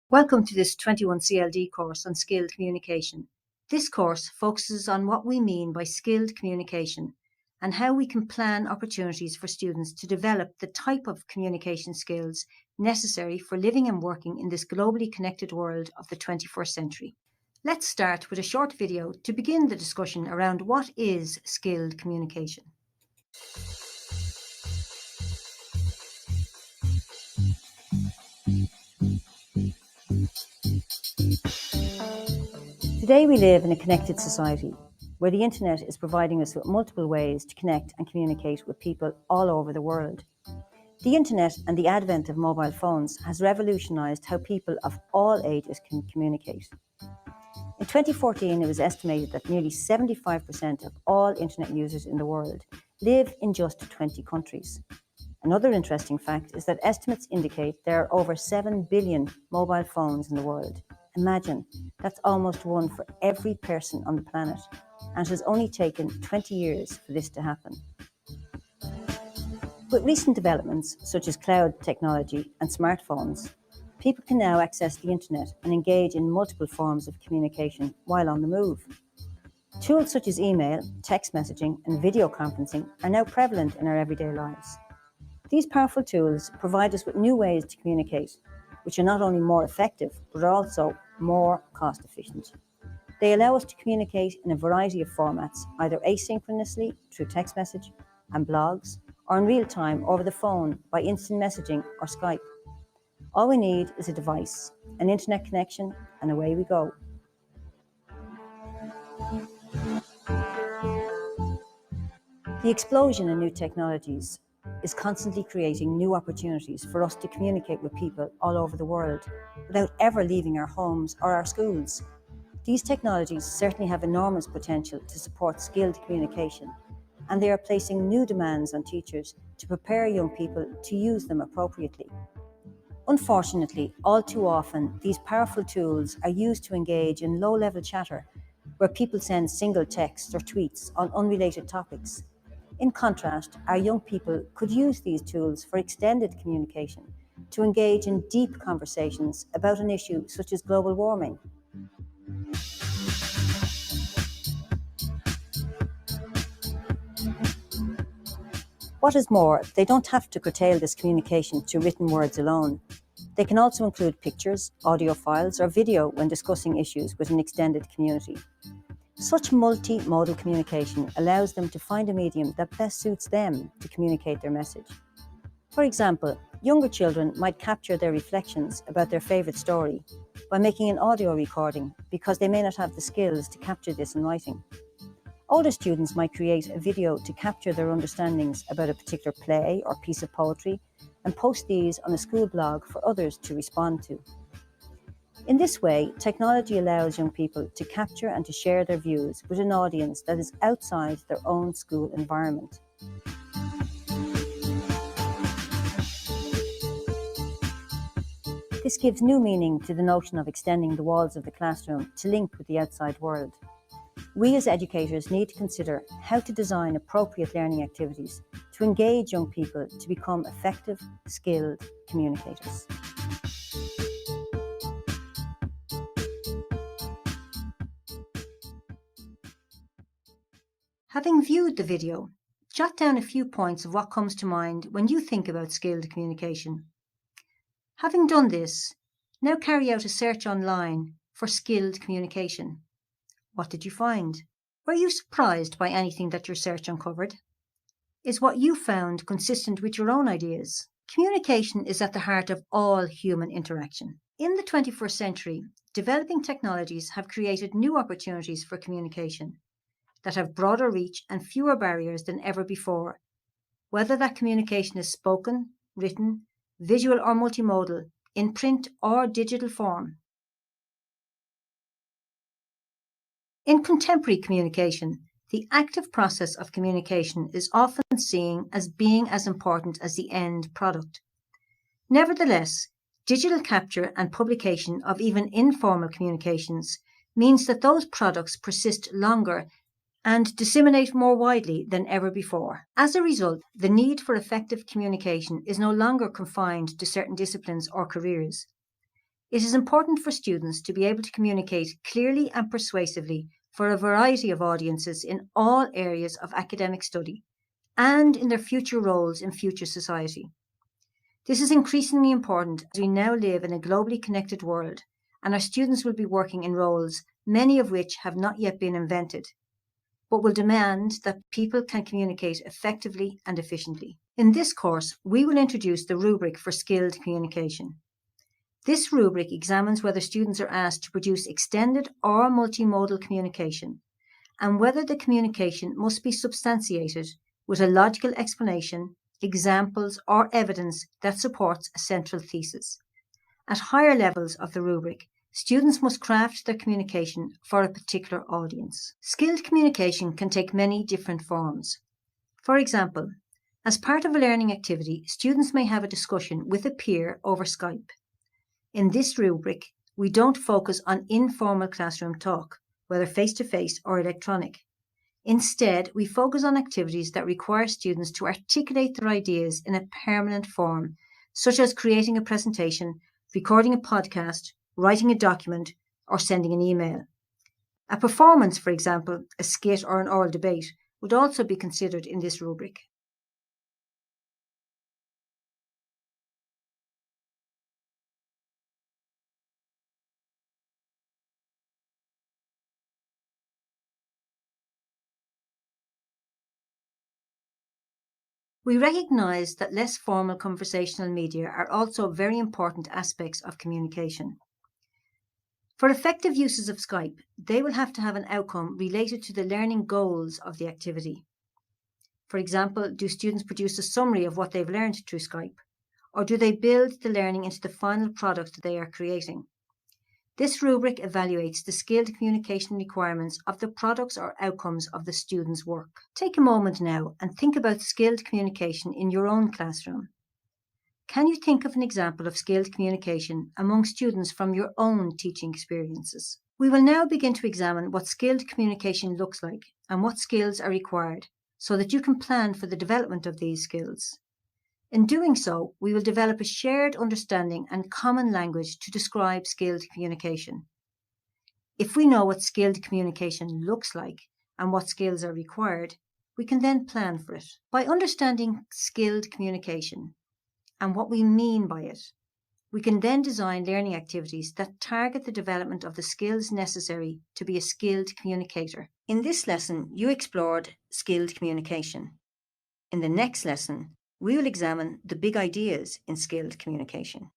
Welcome to this 21 CLD course on skilled communication. This course focuses on what we mean by skilled communication and how we can plan opportunities for students to develop the type of communication skills necessary for living and working in this globally connected world of the 21st century. Let's start with a short video to begin the discussion around what is skilled communication. Today we live in a connected society where the internet is providing us with multiple ways to connect and communicate with people all over the world. The internet and the advent of mobile phones has revolutionised how people of all ages can communicate. In 2014, it was estimated that nearly 75% of all internet users in the world live in just 20 countries. Another interesting fact is that estimates indicate there are over 7 billion mobile phones in the world. Imagine, that's almost one for every person on the planet, and it has only taken 20 years for this to happen. With recent developments such as cloud technology and smartphones, people can now access the internet and engage in multiple forms of communication while on the move. Tools such as email, text messaging, and video conferencing are now prevalent in our everyday lives. These powerful tools provide us with new ways to communicate, which are not only more effective, but also more cost efficient. They allow us to communicate in a variety of formats, either asynchronously through text message and blogs, or in real time over the phone by instant messaging or Skype. All we need is a device, an internet connection, and away we go. The explosion in new technologies is constantly creating new opportunities for us to communicate with people all over the world without ever leaving our homes or our schools. These technologies certainly have enormous potential to support skilled communication, and they are placing new demands on teachers to prepare young people to use them appropriately. Unfortunately, all too often, these powerful tools are used to engage in low-level chatter, where people send single texts or tweets on unrelated topics. In contrast, our young people could use these tools for extended communication to engage in deep conversations about an issue such as global warming. What is more, they don't have to curtail this communication to written words alone. They can also include pictures, audio files, or video when discussing issues with an extended community. Such multimodal communication allows them to find a medium that best suits them to communicate their message. For example, younger children might capture their reflections about their favourite story by making an audio recording because they may not have the skills to capture this in writing. Older students might create a video to capture their understandings about a particular play or piece of poetry and post these on a school blog for others to respond to. In this way, technology allows young people to capture and to share their views with an audience that is outside their own school environment. This gives new meaning to the notion of extending the walls of the classroom to link with the outside world. We as educators need to consider how to design appropriate learning activities to engage young people to become effective, skilled communicators. Having viewed the video, jot down a few points of what comes to mind when you think about skilled communication. Having done this, now carry out a search online for skilled communication. What did you find? Were you surprised by anything that your search uncovered? Is what you found consistent with your own ideas? Communication is at the heart of all human interaction. In the 21st century, developing technologies have created new opportunities for communication that have broader reach and fewer barriers than ever before, whether that communication is spoken, written, visual or multimodal, in print or digital form. In contemporary communication, the active process of communication is often seen as being as important as the end product. Nevertheless, digital capture and publication of even informal communications means that those products persist longer and disseminate more widely than ever before. As a result, the need for effective communication is no longer confined to certain disciplines or careers. It is important for students to be able to communicate clearly and persuasively for a variety of audiences in all areas of academic study and in their future roles in future society. This is increasingly important as we now live in a globally connected world, and our students will be working in roles, many of which have not yet been invented, but will demand that people can communicate effectively and efficiently. In this course, we will introduce the rubric for skilled communication. This rubric examines whether students are asked to produce extended or multimodal communication, and whether the communication must be substantiated with a logical explanation, examples, or evidence that supports a central thesis. At higher levels of the rubric, students must craft their communication for a particular audience. Skilled communication can take many different forms. For example, as part of a learning activity, students may have a discussion with a peer over Skype. In this rubric, we don't focus on informal classroom talk, whether face-to-face or electronic. Instead, we focus on activities that require students to articulate their ideas in a permanent form, such as creating a presentation, recording a podcast, writing a document, or sending an email. A performance, for example, a skit or an oral debate, would also be considered in this rubric. We recognise that less formal conversational media are also very important aspects of communication. For effective uses of Skype, they will have to have an outcome related to the learning goals of the activity. For example, do students produce a summary of what they've learned through Skype, or do they build the learning into the final product they are creating? This rubric evaluates the skilled communication requirements of the products or outcomes of the students' work. Take a moment now and think about skilled communication in your own classroom. Can you think of an example of skilled communication among students from your own teaching experiences? We will now begin to examine what skilled communication looks like and what skills are required so that you can plan for the development of these skills. In doing so, we will develop a shared understanding and common language to describe skilled communication. If we know what skilled communication looks like and what skills are required, we can then plan for it. By understanding skilled communication and what we mean by it, we can then design learning activities that target the development of the skills necessary to be a skilled communicator. In this lesson, you explored skilled communication. In the next lesson, we will examine the big ideas in skilled communication.